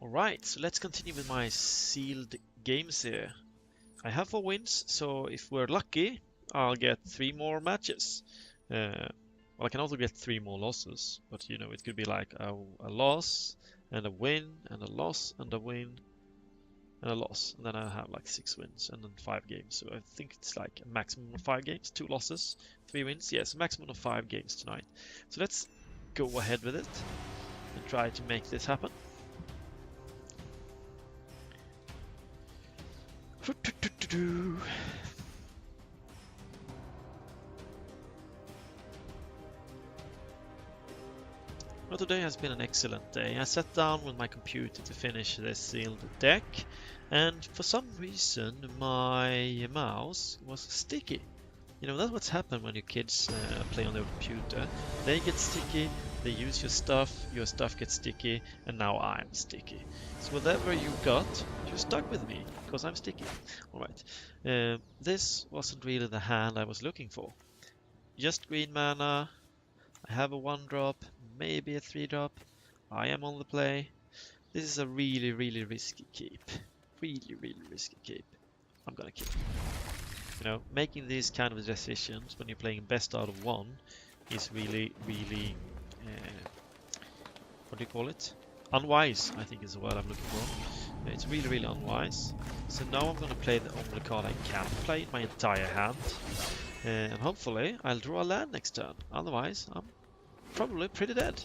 Alright, so let's continue with my sealed games here. I have 4 wins, so if we're lucky, I'll get 3 more matches. Well, I can also get 3 more losses, but you know, it could be like a loss, and a win, and a loss, and a win, and a loss. And then I have like 6 wins, and then 5 games. So I think it's like a maximum of 5 games, 2 losses, 3 wins. Yes, a maximum of 5 games tonight. So let's go ahead with it, and try to make this happen. Well, today has been an excellent day. I sat down with my computer to finish this sealed deck, and for some reason my mouse was sticky. You know, that's what's happened when your kids play on their computer. They get sticky, they use your stuff gets sticky, and now I'm sticky. So whatever you got, you're stuck with me, because I'm sticky. Alright, this wasn't really the hand I was looking for. Just green mana, I have a 1-drop, maybe a 3-drop, I am on the play. This is a really risky keep. Really risky keep. I'm gonna keep. You know, making these kind of decisions when you're playing best out of 1 is really, what do you call it? Unwise, I think is the word I'm looking for. It's really unwise. So now I'm gonna play the only card I can play in my entire hand. And hopefully I'll draw a land next turn. Otherwise, I'm probably pretty dead.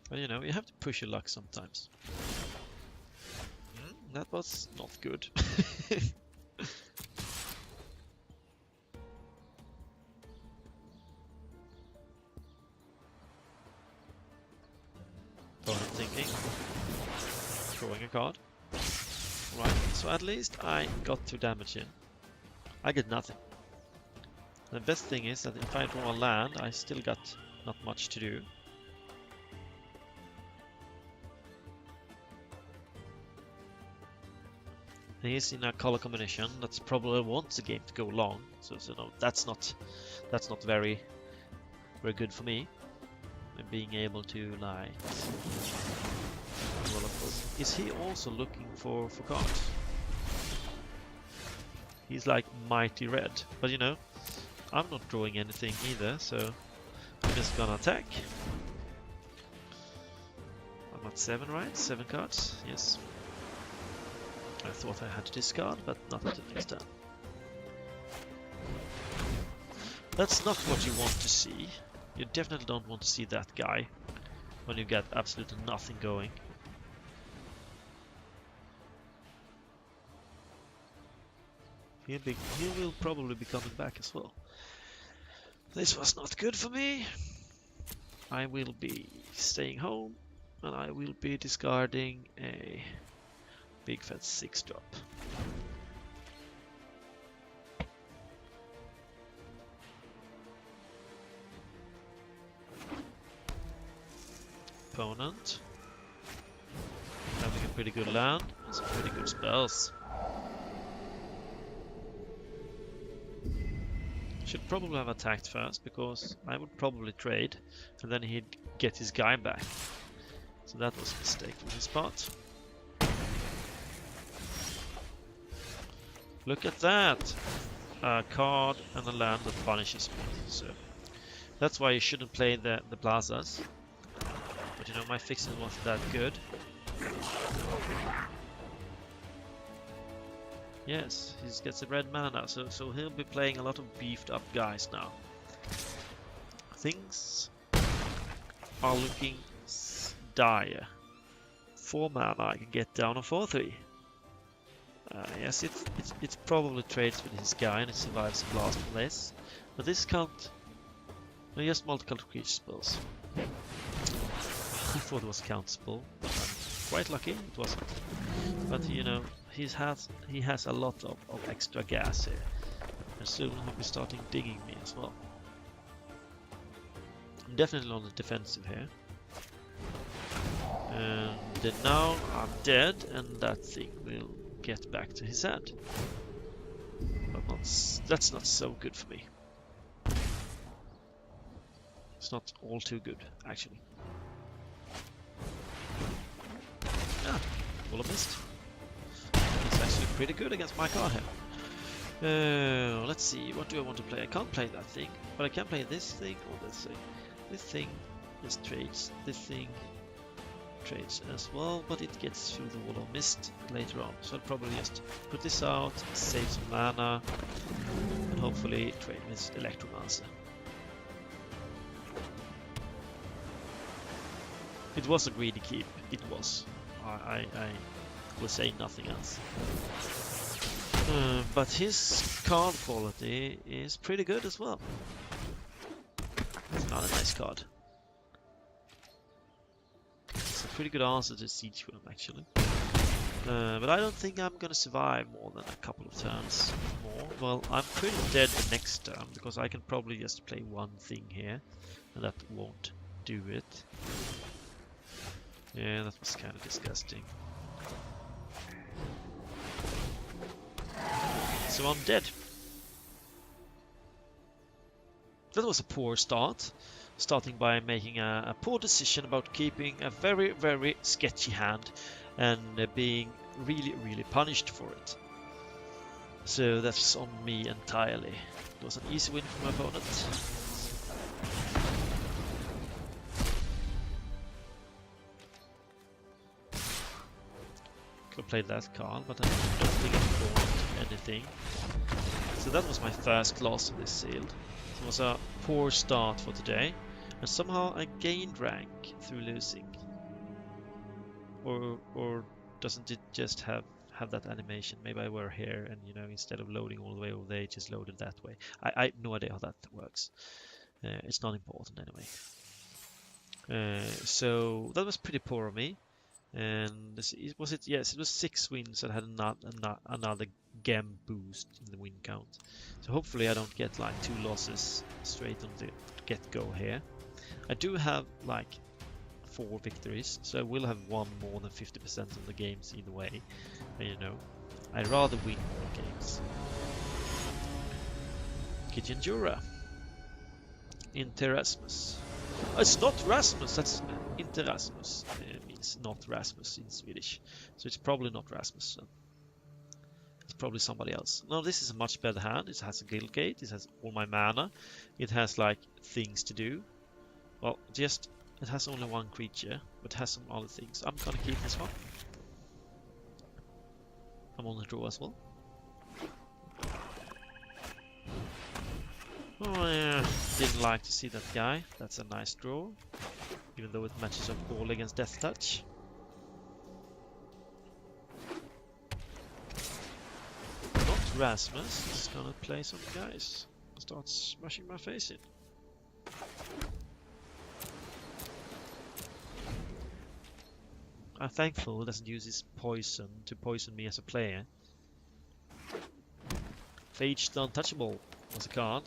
But you know, you have to push your luck sometimes. That was not good. What I'm thinking. Drawing a card. Right, so at least I got 2 damage in. I get nothing. The best thing is that if I draw a land, I still got not much to do. He's in a color combination that's probably wants the game to go long, so no, that's not very good for me. And being able to like, well, of course, is he also looking for cards? He's like mighty red, but you know, I'm not drawing anything either, so I'm just gonna attack. I'm at 7, right? 7 cards, yes. I thought I had to discard, but not until next turn. That's not what you want to see. You definitely don't want to see that guy when you get absolutely nothing going. He will probably be coming back as well. This was not good for me. I will be staying home, and I will be discarding a big fat 6-drop. Opponent having a pretty good land and some pretty good spells. Should probably have attacked first, because I would probably trade and then he'd get his guy back. So that was a mistake from his part. Look at that! A card and a land that punishes me. So that's why you shouldn't play the plazas. But you know, my fixing wasn't that good. Yes, he gets a red mana, so he'll be playing a lot of beefed up guys now. Things are looking dire. 4 mana I can get down a 4/3. Yes, it probably trades with his guy and it survives the blast from this. But this can't... No, just multicolored creature spells. I thought it was countable, but I'm quite lucky it wasn't. But you know, he has a lot of extra gas here. And soon he'll be starting digging me as well. I'm definitely on the defensive here. And then now I'm dead, and that thing will get back to his head. But that's not so good for me. It's not all too good, actually. Ah, full of mist. It's actually pretty good against my card here. Let's see, what do I want to play? I can't play that thing, but I can play this thing or this thing. This thing just trades. This thing trades as well, but it gets through the wall of mist later on. So I'll probably just put this out, save some mana, and hopefully trade with Electromancer. It was a greedy keep. It was. I will say nothing else. But his card quality is pretty good as well. It's not a nice card. It's a pretty good answer to Siege Worm, actually. But I don't think I'm gonna survive more than a couple of turns more. Well, I'm pretty dead the next turn, because I can probably just play one thing here, and that won't do it. Yeah, that was kind of disgusting. So I'm dead. That was a poor start. Starting by making a poor decision about keeping a very, very sketchy hand and being really, really punished for it. So that's on me entirely. It was an easy win for my opponent. Could have played that card, but I don't think it bought anything. So that was my first loss of this sealed. It was a poor start for today, and somehow I gained rank through losing. Or doesn't it just have that animation? Maybe I were here and, you know, instead of loading all the way over there, it just loaded that way. I have no idea how that works. It's not important anyway. So that was pretty poor of me. And was it? Yes, it was 6 wins that had another gem boost in the win count. So hopefully I don't get like 2 losses straight on the get-go here. I do have like 4 victories, so I will have won more than 50% of the games either way. And, you know, I'd rather win more games. Kitchenjura. Interasmus. Oh, it's not Rasmus, that's Interasmus. It means not Rasmus in Swedish. So it's probably not Rasmus. It's probably somebody else. No, this is a much better hand. It has a guild gate, it has all my mana, it has like things to do. Well, just it has only 1 creature, but it has some other things. I'm gonna keep this one. I'm on the draw as well. Oh yeah, didn't like to see that guy. That's a nice draw, even though it matches up all against Death Touch. Not Rasmus, he's gonna play some guys and start smashing my face in. I'm thankful he doesn't use his poison to poison me as a player. Phage the Untouchable was a card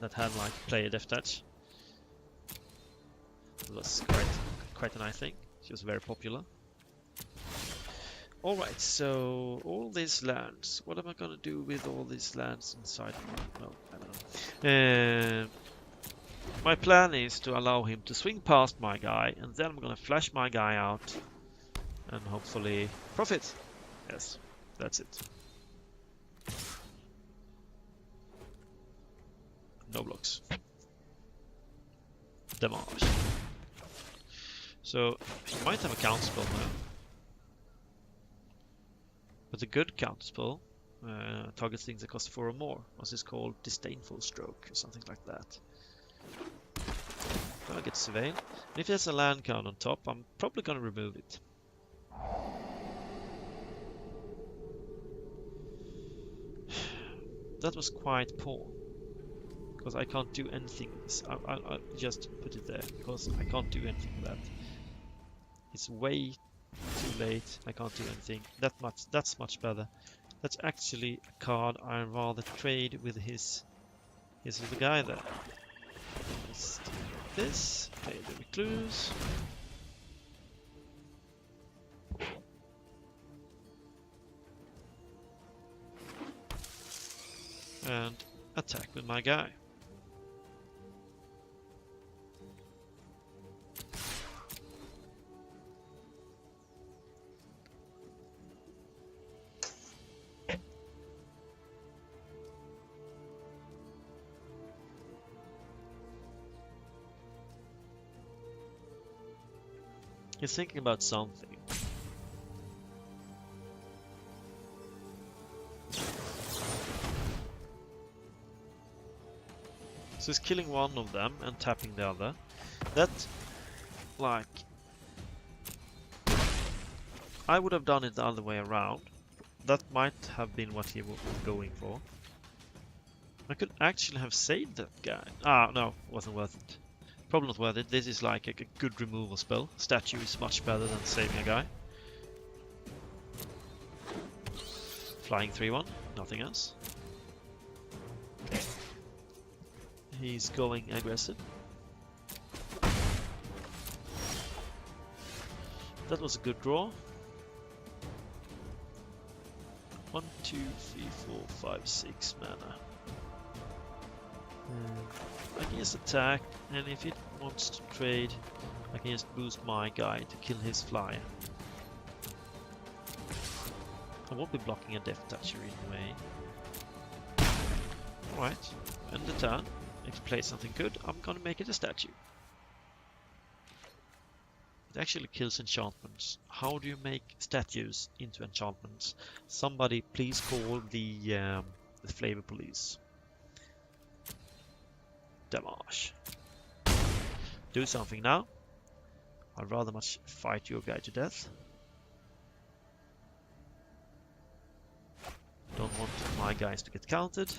that had like player death touch. It was quite a nice thing. She was very popular. Alright, so all these lands. What am I gonna do with all these lands inside? Well, I don't know. My plan is to allow him to swing past my guy, and then I'm gonna flash my guy out and hopefully profit. Yes, that's it. No blocks. Damage. So he might have a counterspell now. But a good counterspell targets things that cost 4 or more. What's this called? Disdainful Stroke or something like that. Target Surveil. And if there's a land count on top, I'm probably gonna remove it. That was quite poor. Because I can't do anything with this. I'll just put it there, because I can't do anything with that. It's way too late. I can't do anything. That's much better. That's actually a card I'd rather trade with his little guy there. Let's do this. Play the Recluse. And attack with my guy. He's thinking about something. So he's killing one of them and tapping the other. That, like, I would have done it the other way around. That might have been what he was going for. I could actually have saved that guy. Ah, no, wasn't worth it. Probably not worth it. This is like a good removal spell. Statue is much better than saving a guy. Flying 3-1, nothing else. Okay. He's going aggressive. That was a good draw. 1, 2, 3, 4, 5, 6 mana. I can just attack, and if it wants to trade, I can just boost my guy to kill his flyer. I won't be blocking a Death Toucher anyway. Alright, end the turn. If he plays something good, I'm gonna make it a statue. It actually kills enchantments. How do you make statues into enchantments? Somebody please call the flavor police. Damage. Do something now. I'd rather much fight your guy to death. Don't want my guys to get counted.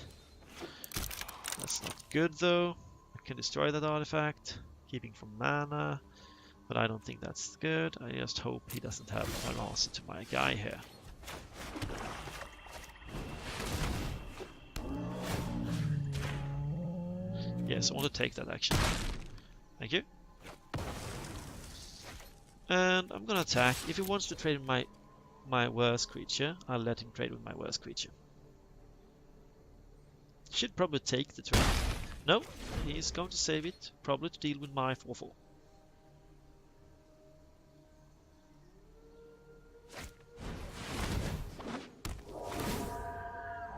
That's not good though. I can destroy that artifact, keeping from mana, but I don't think that's good. I just hope he doesn't have an answer to my guy here. Yes, I want to take that action. Thank you. And I'm gonna attack. If he wants to trade with my worst creature, I'll let him trade with my worst creature. Should probably take the trade. No, he's going to save it, probably to deal with my 4/4.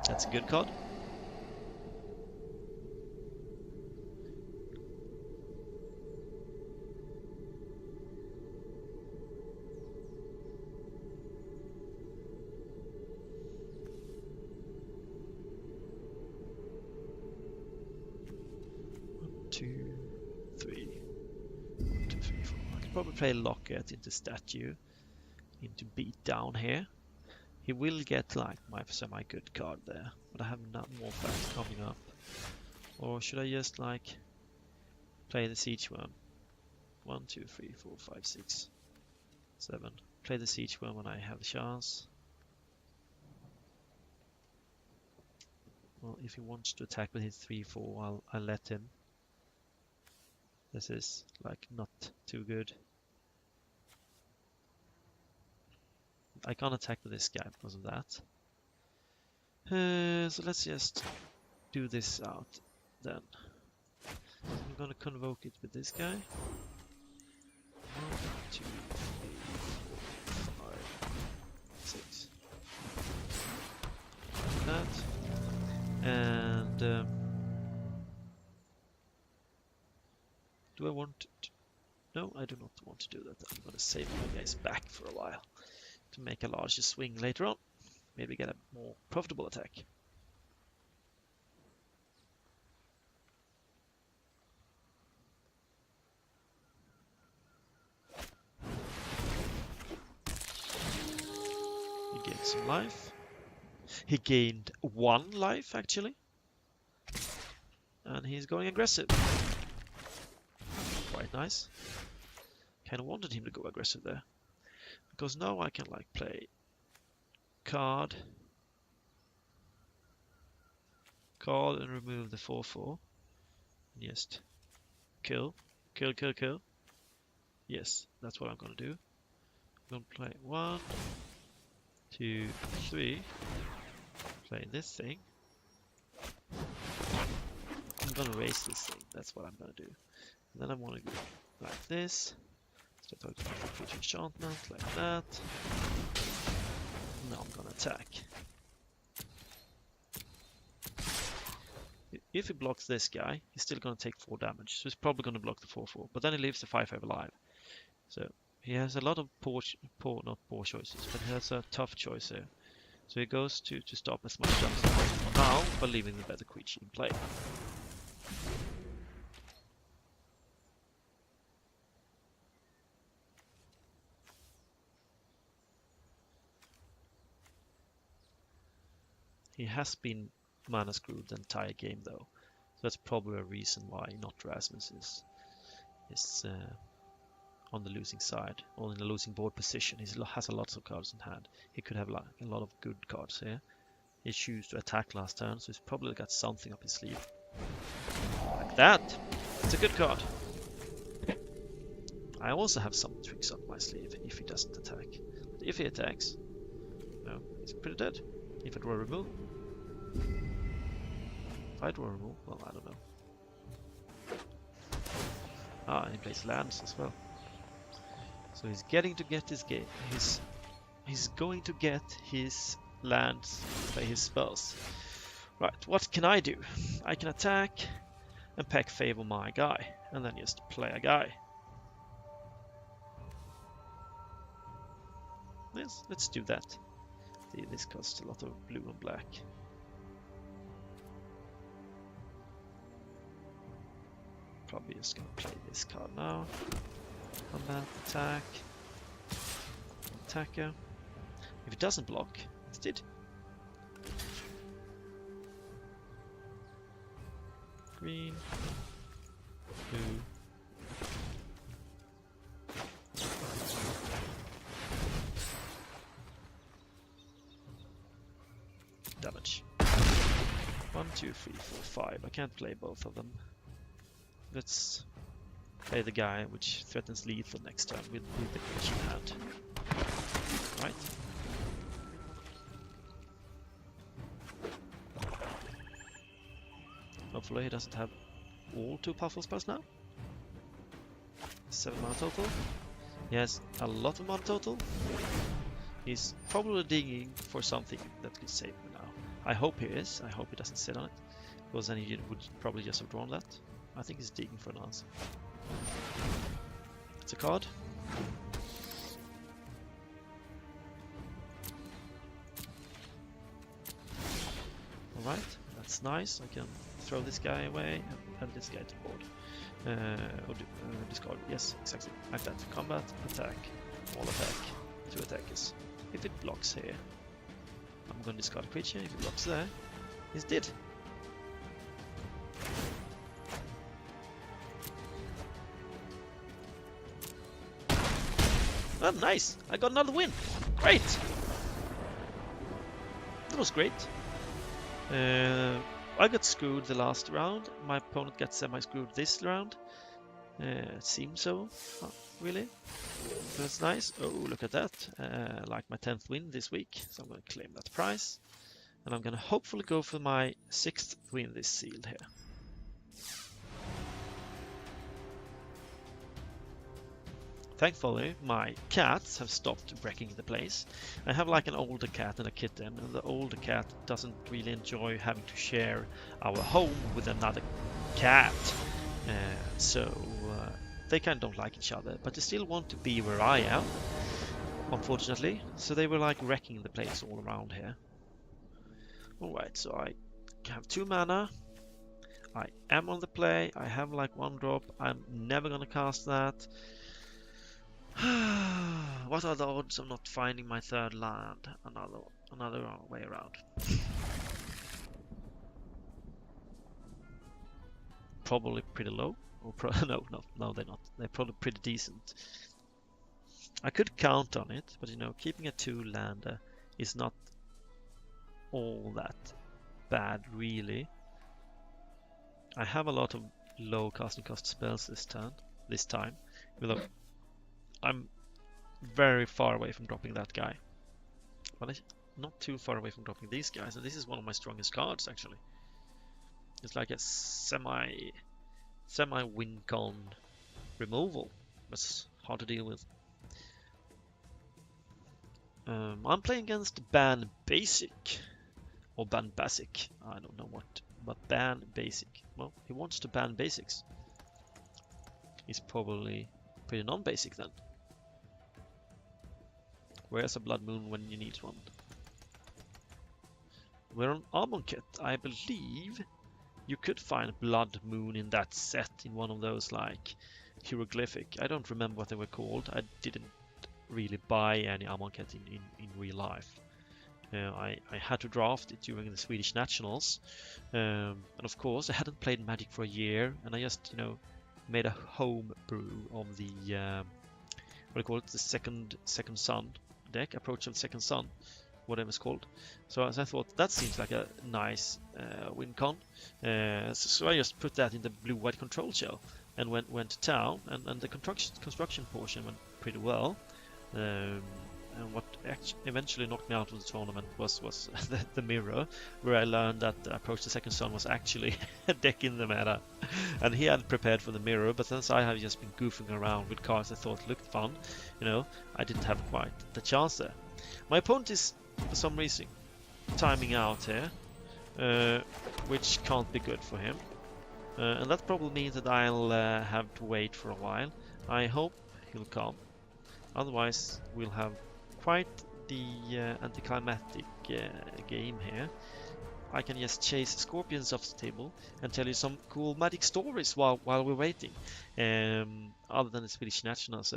That's a good card. Two, three. 1, 2, 3, 4. I could probably play Locket into statue, into beat down here. He will get like my semi-good card there, but I have not more facts coming up. Or should I just like play the siege worm? 1, 2, 3, 4, 5, 6, 7. Play the siege worm when I have the chance. Well, if he wants to attack with his 3/4, I'll let him. This is like not too good. I can't attack with this guy because of that. So let's just do this out then. I'm gonna convoke it with this guy. 1, 2, 3, 4, 5, 6. Like that. And do I want to? No, I do not want to do that. I'm gonna save my guys back for a while to make a larger swing later on. Maybe get a more profitable attack. He gained some life. He gained 1 life actually. And he's going aggressive. Quite nice. Kinda wanted him to go aggressive there. Because now I can like play card and remove the 4/4. And just kill. Yes, that's what I'm gonna do. I'm gonna play 1, 2, 3. Play this thing. I'm gonna raise this thing. That's what I'm gonna do. And then I want to go like this. Start out with creature enchantment like that. Now I'm gonna attack. If he blocks this guy, he's still gonna take 4 damage. So he's probably gonna block the 4/4. But then he leaves the 5/5 alive. So He has a lot of not poor choices, but he has a tough choice here. So he goes to stop as much damage as possible now, but leaving the better creature in play. He has been mana screwed the entire game though, so that's probably a reason why not Rasmus is on the losing side, or in the losing board position. He has a lot of cards in hand. He could have like a lot of good cards here. He chose to attack last turn, so he's probably got something up his sleeve. Like that! It's a good card. I also have some tricks up my sleeve if he doesn't attack. But if he attacks, no, he's pretty dead. If I draw a remove. If I draw a remove, well, I don't know. Ah, and he plays lands as well. So he's getting to get his game. He's going to get his lands by his spells. Right, what can I do? I can attack and pack favor my guy, and then just play a guy. Yes, let's do that. This costs a lot of blue and black. Probably just gonna play this card now. Combat, attack, attacker. If it doesn't block, it did. Green, blue. Damage. 1, 2, 3, 4, 5. I can't play both of them. Let's play the guy which threatens lethal next turn with the creature in hand. Right. Hopefully he doesn't have all 2 powerful spells now. 7 mana total. He has a lot of mana total. He's probably digging for something that could save me now. I hope he is. I hope he doesn't sit on it, because then he would probably just have drawn that. I think he's digging for an answer. It's a card. Alright, that's nice. I can throw this guy away and add this guy to the board. Or discard. Yes, exactly. Like that. Combat, attack, all attack. 2 attackers. If it blocks here, I'm going to discard a creature. If it blocks there, he's dead. Oh, nice! I got another win! Great! That was great. I got screwed the last round. My opponent got semi-screwed this round. It seems so, really. That's nice. Oh, look at that. Like my 10th win this week. So I'm going to claim that prize. And I'm going to hopefully go for my 6th win this sealed here. Thankfully, my cats have stopped wrecking the place. I have like an older cat and a kitten, and the older cat doesn't really enjoy having to share our home with another cat. So they kind of don't like each other, but they still want to be where I am, unfortunately. So they were like wrecking the place all around here. Alright, so I have 2 mana. I am on the play. I have like 1 drop. I'm never gonna cast that. What are the odds of not finding my 3rd land? Another way around. Probably pretty low. Or no, they're not. They're probably pretty decent. I could count on it, but you know, keeping a 2-lander is not all that bad, really. I have a lot of low casting cost spells this time, although I'm very far away from dropping that guy. But I'm not too far away from dropping these guys, and this is one of my strongest cards, actually. It's like a semi-win con removal. That's hard to deal with. I'm playing against Ban Basic. Or Ban Basic. I don't know what. But Ban Basic. Well, he wants to ban basics. He's probably pretty non-basic then. Where's a Blood Moon when you need one? We're on Amonkhet. I believe you could find Blood Moon in that set, in one of those like hieroglyphic. I don't remember what they were called. I didn't really buy any Amonkhet in real life. I had to draft it during the Swedish Nationals, and of course I hadn't played Magic for a year, and I just made a home brew of the what do you call it, the second sun deck, Approach of the Second Sun, whatever it's called. So as I thought that seems like a nice win con, so I just put that in the blue-white control shell and went to town, and the construction portion went pretty well. And what eventually knocked me out of the tournament was the mirror, where I learned that Approach the Second Sun was actually a deck in the meta, and he had prepared for the mirror, but since I have just been goofing around with cards I thought looked fun, I didn't have quite the chance there. My opponent is, for some reason, timing out here, which can't be good for him, and that probably means that I'll have to wait for a while. I hope he'll come, otherwise we'll have quite the anticlimactic game here. I can just chase scorpions off the table and tell you some cool magic stories while we're waiting. Other than the Swedish Nationals,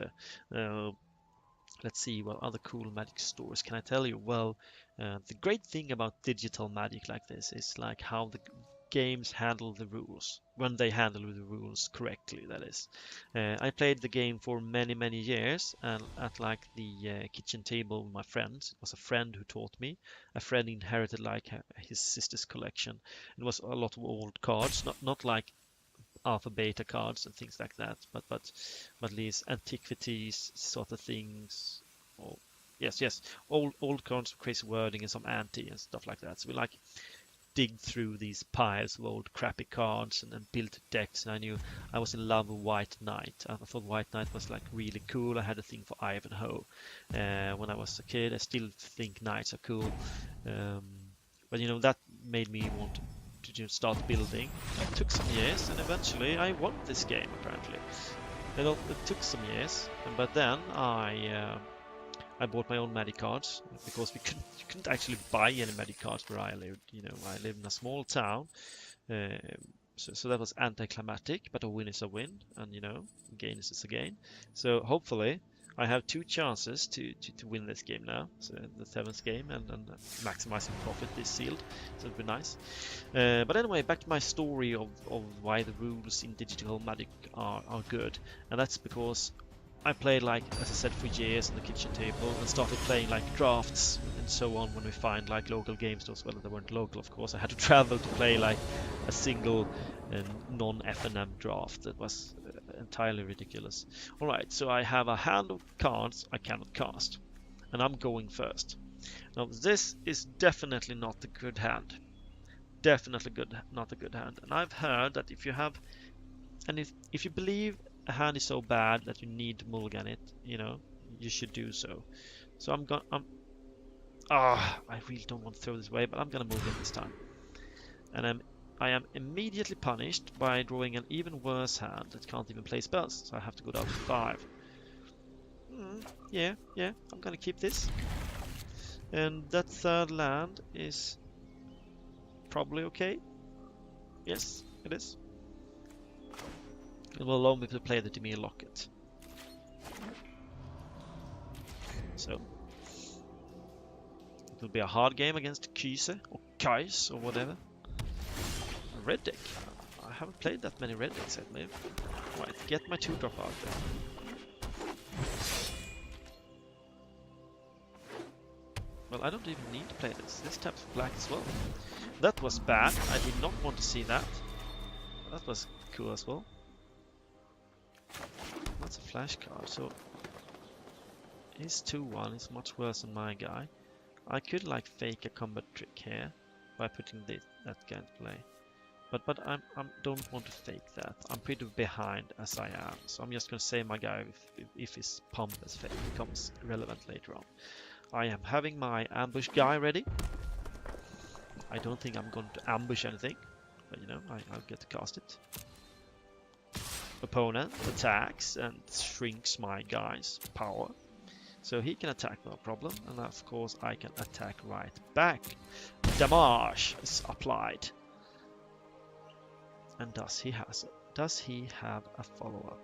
let's see what other cool magic stories can I tell you. Well, the great thing about digital magic like this is like how the games handle the rules, when they handle the rules correctly, that is. I played the game for many years, and at like the kitchen table with my friends. It was a friend who taught me. A friend inherited like his sister's collection. It was a lot of old cards, not like alpha beta cards and things like that, but these antiquities sort of things. Or yes, old cards with crazy wording and some anti and stuff like that. So we like dig through these piles of old crappy cards and build decks, and I knew I was in love with White Knight. I thought White Knight was like really cool. I had a thing for Ivanhoe when I was a kid. I still think knights are cool, but that made me want to start building. It took some years, and eventually I won this game apparently. It took some years, but then I bought my own magic cards because you couldn't actually buy any magic cards where I lived. I lived in a small town, so that was anticlimactic. But a win is a win, and a gain is a gain. So hopefully, I have 2 chances to win this game now. So the 7th game and maximizing profit is sealed. So it'll be nice. But anyway, back to my story of why the rules in digital magic are good, and that's because I played, like, as I said, for years on the kitchen table, and started playing like drafts and so on when we find like local games as well. They weren't local, of course. I had to travel to play like a single non-FNM draft. That was entirely ridiculous. Alright, so I have a hand of cards I cannot cast, and I'm going first. Now this is definitely not a good hand. Definitely not a good hand. And I've heard that if you have, and if you believe a hand is so bad that you need to mulligan it, you should do so. So I really don't want to throw this away, but I'm gonna mulligan this time. And I am immediately punished by drawing an even worse hand that can't even play spells, so I have to go down to 5. Yeah, I'm gonna keep this. And that 3rd land is probably okay. Yes, it is. It will allow me to play the Demir Locket. So it will be a hard game against Kyse or Kais or whatever. A red deck. I haven't played that many red decks yet, maybe. Right, get my 2-drop out there. Well, I don't even need to play this. This taps for black as well. That was bad. I did not want to see that. That was cool as well. That's a flash card, so his 2-1 is much worse than my guy. I could like fake a combat trick here by putting that guy into play, but I don't want to fake that. I'm pretty behind as I am, so I'm just gonna save my guy if his pump as fake becomes relevant later on. I am having my ambush guy ready. I don't think I'm going to ambush anything, but I'll get to cast it. Opponent attacks and shrinks my guy's power. So he can attack, no problem, and of course I can attack right back. Damage is applied. And does he have a follow-up?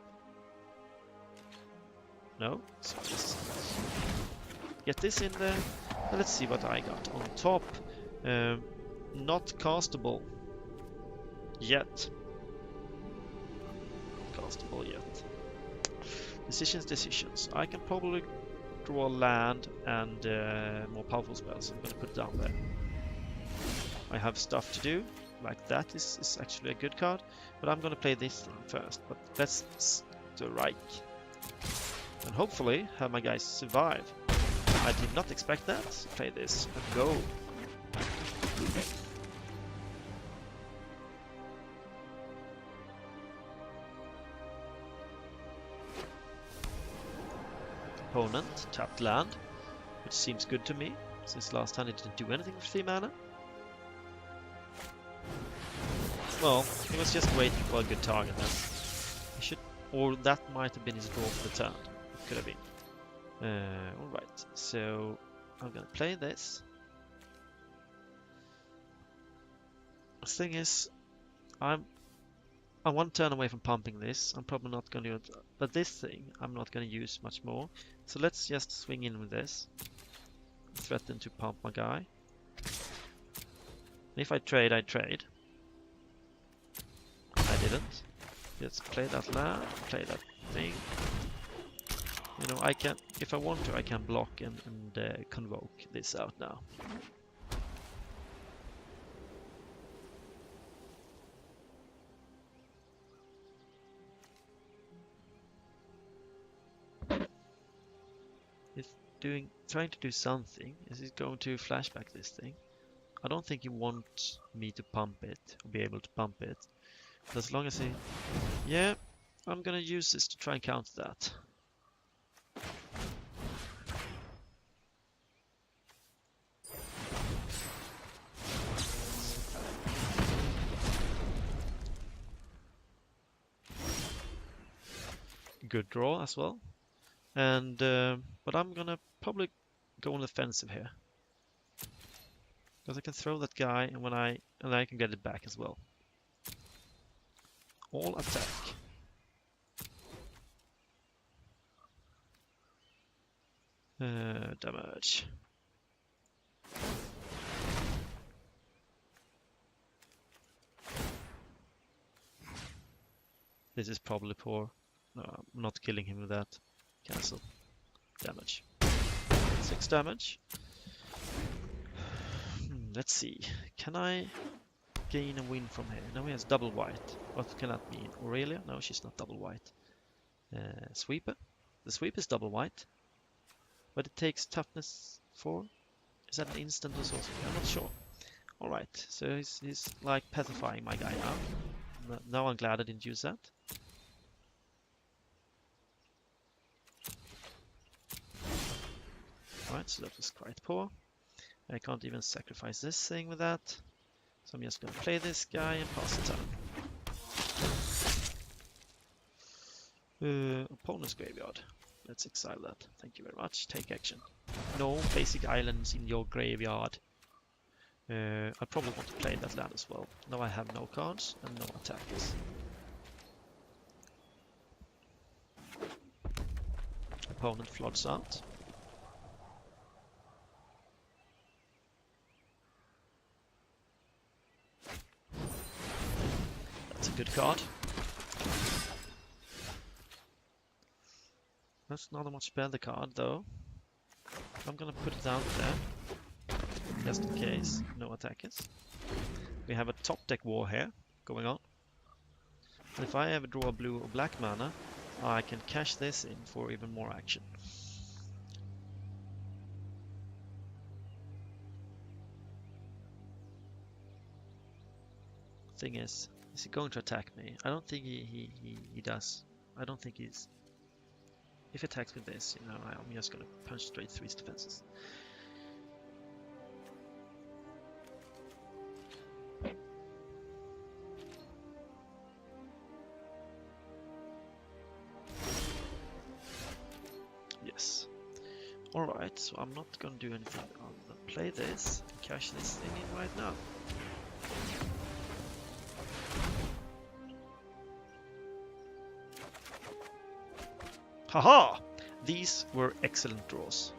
No? So let's get this in there. And let's see what I got on top. Not castable yet. Not castable yet. Decisions. I can probably draw land and more powerful spells. I'm going to put it down there. I have stuff to do. Like that is actually a good card. But I'm going to play this thing first. But let's strike. And hopefully have my guys survive. I did not expect that. Play this and go. Opponent tapped land, which seems good to me, since last time it didn't do anything with 3 mana. Well, he was just waiting for a good target then. He should, or that might have been his draw for the turn. It could have been. Alright, so I'm gonna play this. The thing is, I'm 1 turn away from pumping this. I'm probably not gonna do it, but this thing I'm not gonna use much more. So let's just swing in with this. Threaten to pump my guy. If I trade, I trade. I didn't. Let's play that land, play that thing. You know, I can, if I want to, I can block and convoke this out now. He's trying to do something. Is he going to flashback this thing? I don't think he wants me to pump it, or be able to pump it. But as long as he... Yeah, I'm gonna use this to try and counter that. Good draw as well. And but I'm gonna probably go on the offensive here. Because I can throw that guy and I can get it back as well. All attack. Damage. This is probably poor. No, I'm not killing him with that. Cancel. Damage. 6 damage. Let's see. Can I gain a win from here? Now he has double white. What can that mean? Aurelia? No, she's not double white. Sweeper? The sweep is double white. But it takes toughness 4. Is that an instant or something? I'm not sure. Alright, so he's like pacifying my guy now. Now I'm glad I didn't use that. Alright, so that was quite poor. I can't even sacrifice this thing with that. So I'm just going to play this guy and pass the turn. Opponent's graveyard. Let's exile that. Thank you very much. Take action. No basic islands in your graveyard. I probably want to play that land as well. Now I have no cards and no attacks. Opponent floods out. That's a good card. That's not a much better card though. I'm gonna put it out there, just in case, no attackers. We have a top deck war here going on. And if I ever draw a blue or black mana, I can cash this in for even more action. Thing is he going to attack me? I don't think he does. I don't think he's... If he attacks with this, you know, I'm just gonna punch straight through his defenses. Yes. Alright, so I'm not gonna do anything. I'm gonna play this and cash this thing in right now. Haha! These were excellent draws.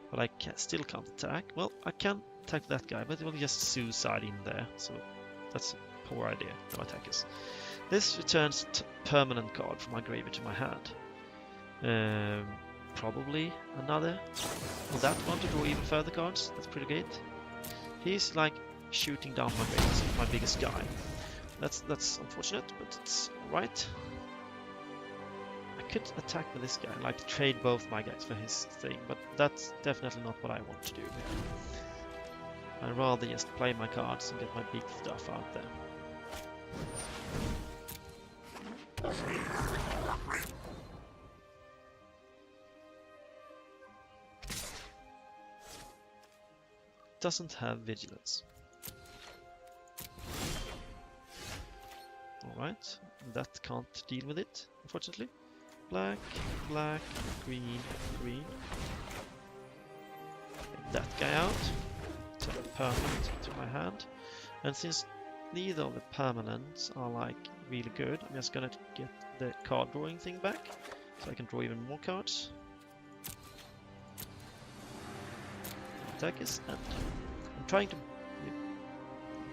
But I still can't attack. Well, I can attack that guy, but it will just suicide in there. So that's a poor idea. No attackers. This returns permanent card from my graveyard to my hand. Probably another. Will that want to draw even further cards? That's pretty good. He's like shooting down my graveyard, so my biggest guy. That's unfortunate, but it's alright. I could attack with this guy, like trade both my guys for his thing, but that's definitely not what I want to do here. I'd rather just play my cards and get my big stuff out there. Doesn't have vigilance. Alright, that can't deal with it, unfortunately. Black, black, green, green. Take that guy out. Turn a permanent to my hand. And since neither of the permanents are like really good, I'm just gonna get the card drawing thing back, so I can draw even more cards. Attack is end. I'm trying to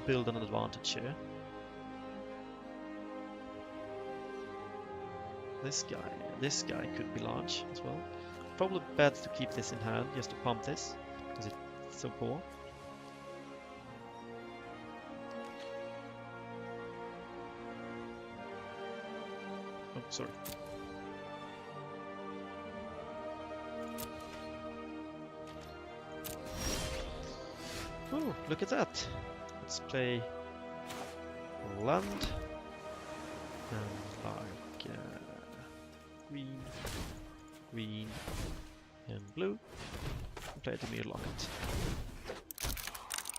build an advantage here. This guy could be large as well. Probably better to keep this in hand, just to pump this, because it's so poor. Oh, sorry. Oh, look at that. Let's play land and like green, green, and blue. And play the mirror locket,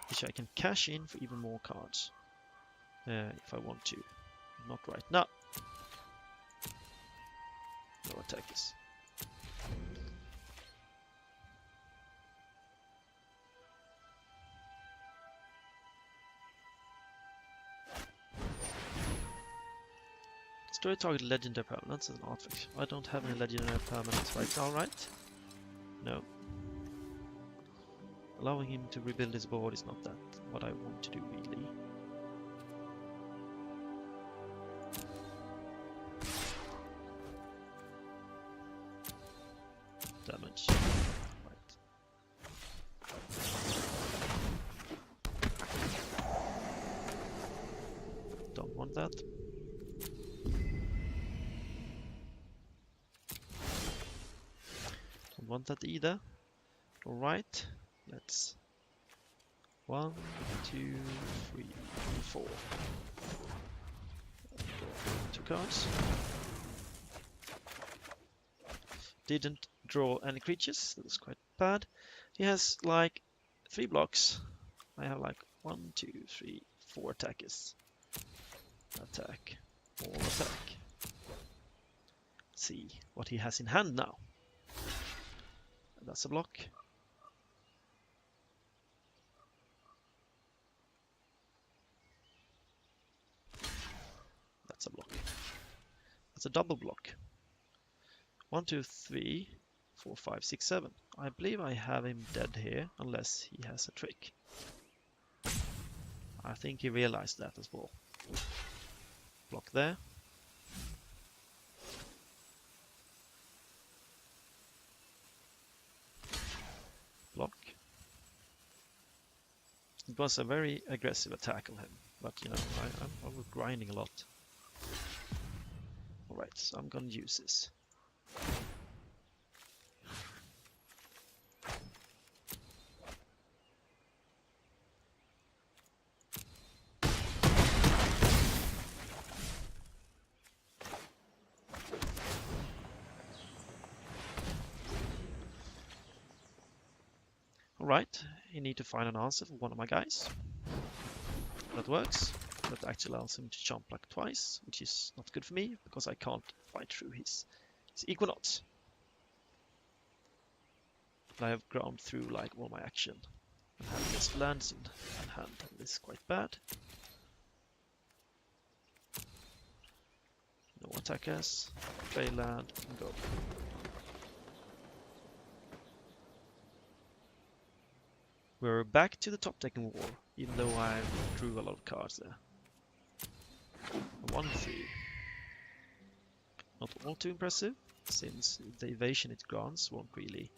which I can cash in for even more cards if I want to. Not right now. No attackers. Destroy target legendary permanents as an artifact. I don't have any legendary permanents right now, right? No. Allowing him to rebuild his board is not that what I want to do really. Damage. Right. Don't want that. Don't want that either. Alright, let's 1, 2, 3, 4. Two cards. Didn't draw any creatures, that was quite bad. He has like 3 blocks. I have like 1, 2, 3, 4 attackers. Attack, all attack. Let's see what he has in hand now. That's a block. That's a block. That's a double block. 1, 2, 3, 4, 5, 6, 7. I believe I have him dead here, unless he has a trick. I think he realized that as well. Block there. Block. It was a very aggressive attack on him, but you know, I was grinding a lot. Alright, so I'm gonna use this. Alright, you need to find an answer for one of my guys. That works. That actually allows him to jump like twice, which is not good for me, because I can't fight through his Equinox. I have ground through like all my action and have just lands in hand. And this is quite bad. No attackers. Play land and go. We're back to the top decking war, even though I drew a lot of cards there. 1-3. Not all too impressive, since the evasion it grants won't really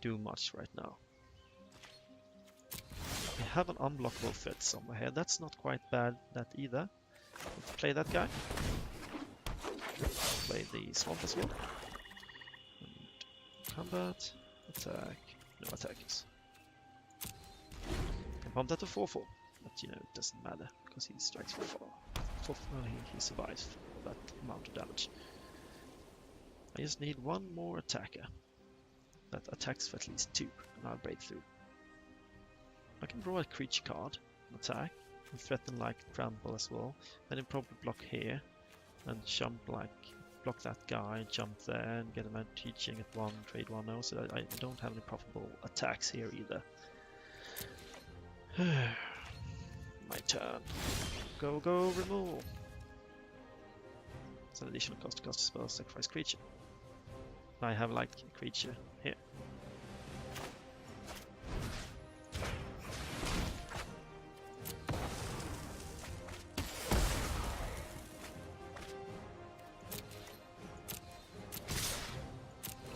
do much right now. We have an unblockable threat somewhere here. That's not quite bad, that either. Let's play that guy. Play the swamp as well. And combat, attack, no attackers. Can pump that to 4-4, but you know, it doesn't matter because he strikes for 4. He survives for that amount of damage. I just need one more attacker that attacks for at least 2, and I'll break through. I can draw a creature card, attack, and threaten like trample as well. Then he'll probably block here, and jump like block that guy, jump there, and get him out teaching at 1, trade 1 now. So I don't have any profitable attacks here either. My turn. Go, go, removal. It's an additional cost to cast a spell, sacrifice creature. I have like a creature here.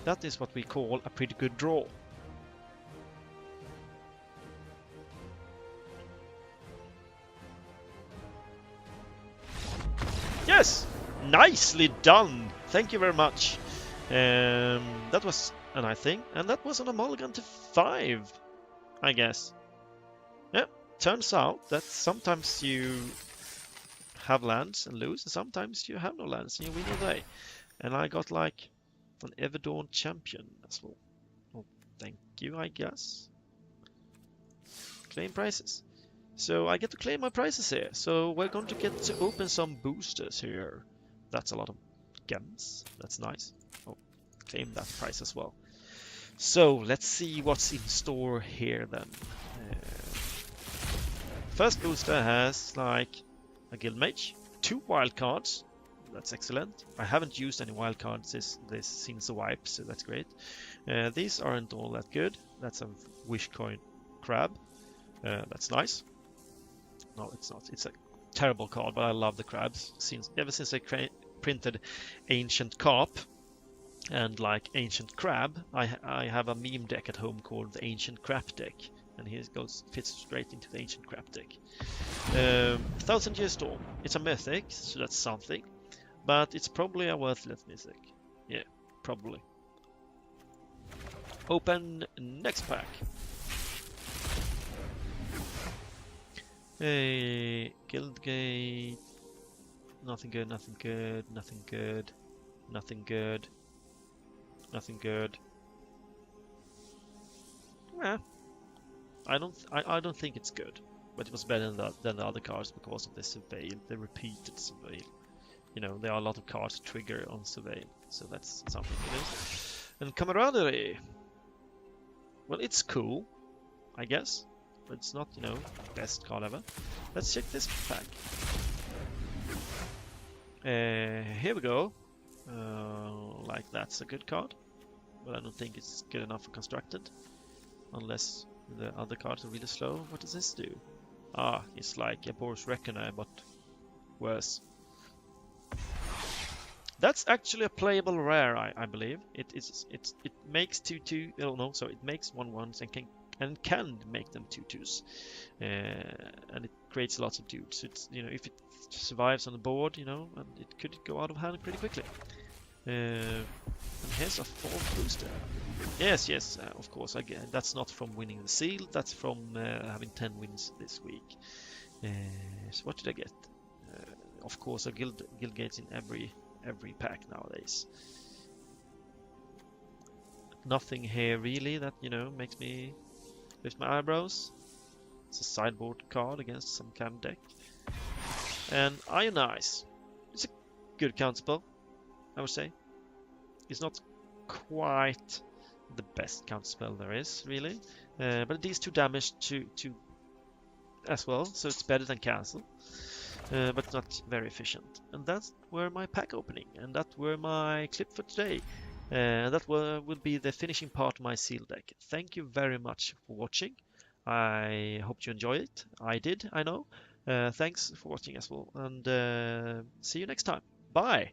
That is what we call a pretty good draw. Yes! Nicely done! Thank you very much. That was a nice thing, and that was on a mulligan to 5, I guess. Yeah, turns out that sometimes you have lands and lose, and sometimes you have no lands and you win all day. And I got like an Everdawn champion as well. Well, thank you, I guess. Claim prizes. So I get to claim my prizes here. So we're going to get to open some boosters here. That's a lot of gems. That's nice. Oh, claim that prize as well. So let's see what's in store here then. First booster has like a guild mage, 2 wild cards. That's excellent. I haven't used any wild cards this since the wipe, so that's great. These aren't all that good. That's a wish coin crab. That's nice. No, it's not. It's a terrible card, but I love the crabs. Ever since I printed Ancient Carp and like Ancient Crab, I have a meme deck at home called the Ancient Crab deck, and he fits straight into the Ancient Crab deck. 1000 Year Storm. It's a mythic, so that's something, but it's probably a worthless mythic. Yeah, probably. Open next pack. Hey, Guildgate. Nothing good, nothing good, nothing good, nothing good, nothing good. Yeah, I don't think it's good, but it was better than the other cards because of the surveil, the repeated surveil. You know, there are a lot of cards trigger on surveil, so that's something it is. And camaraderie. Well, it's cool, I guess. But it's not, you know, best card ever. Let's check this pack. Here we go. Like that's a good card, but I don't think it's good enough for constructed, unless the other cards are really slow. What does this do? Ah, it's like a Boros Reckoner, but worse. That's actually a playable rare, I believe. It makes 2/2. Oh no, so it makes 1/1s and can make them 2/2s, and it creates lots of dudes. So it's, you know, if it survives on the board, you know, and it could go out of hand pretty quickly. And here's a 4th booster. Yes, of course. Again, that's not from winning the seal. That's from having 10 wins this week. So what did I get? Of course, a guild gates in every pack nowadays. Nothing here really that, you know, makes me lift my eyebrows. It's a sideboard card against some kind of deck. And Ionize. It's a good counterspell, I would say. It's not quite the best counterspell there is, really. But it deals 2 damage to as well, so it's better than cancel. But not very efficient. And that's were my pack opening, and that were my clip for today. That will be the finishing part of my seal deck. Thank you very much for watching. I hope you enjoy it. I did, I know. Thanks for watching as well, and see you next time. Bye!